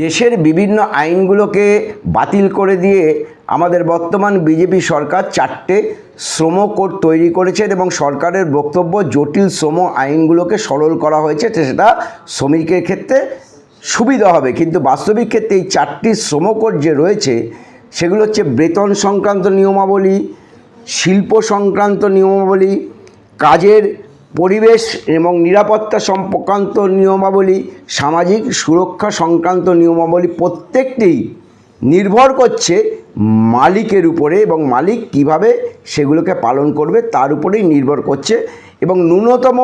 দেশের বিভিন্ন আইনগুলোকে বাতিল করে দিয়ে আমাদের বর্তমান বিজেপি সরকার 4টে শ্রম কোড তৈরি করেছেন এবং সরকারের বক্তব্য জটিল শ্রম আইনগুলোকে সরল করা হয়েছে, সেটা শ্রমিকের ক্ষেত্রে সুবিধা হবে। কিন্তু বাস্তবিক ক্ষেত্রে এই 4টি শ্রম কোড যে রয়েছে সেগুলো হচ্ছে বেতন সংক্রান্ত নিয়মাবলী, শিল্প সংক্রান্ত নিয়মাবলী, কাজের পরিবেশ এবং নিরাপত্তা সংক্রান্ত নিয়মাবলী, সামাজিক সুরক্ষা সংক্রান্ত নিয়মাবলী, প্রত্যেকটি নির্ভর করছে মালিকের উপরে এবং মালিক কিভাবে সেগুলোকে পালন করবে তার উপরেই নির্ভর করছে। এবং ন্যূনতম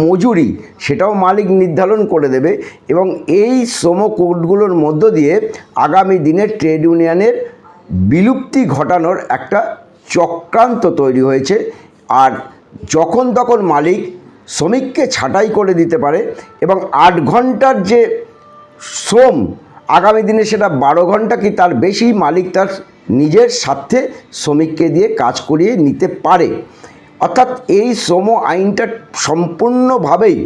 মজুরি সেটাও মালিক নির্ধারণ করে দেবে। এবং এই শ্রম কোডগুলোর মধ্য দিয়ে আগামী দিনে ট্রেড ইউনিয়নের বিলুপ্তি ঘটানোর একটা চক্রান্ত তৈরি হয়েছে। আর যখন তখন মালিক শ্রমিককে ছাঁটাই করে দিতে পারে এবং 8 ঘন্টার যে শ্রম আগামী দিনে সেটা 12 ঘন্টা কি তার বেশি মালিক তার নিজের স্বার্থে শ্রমিককে দিয়ে কাজ করিয়ে নিতে পারে। অর্থাৎ এই শ্রম আইনটা সম্পূর্ণভাবেই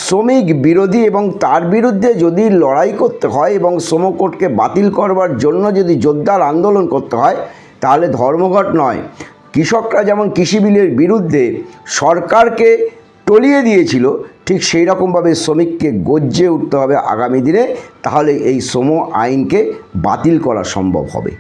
শ্রমিক বিরোধী এবং তার বিরুদ্ধে যদি লড়াই করতে হয় এবং শ্রম কোডকে বাতিল করবার জন্য যদি জোরদার আন্দোলন করতে হয় তাহলে ধর্মঘট নয়। কৃষকরা যেমন কৃষি বিলের বিরুদ্ধে সরকারকে টলিয়ে দিয়েছিল, ঠিক সেই রকমভাবে শ্রমিককে গর্জে উঠতে হবে আগামী দিনে, তাহলে এই শ্রম আইনকে বাতিল করা সম্ভব হবে।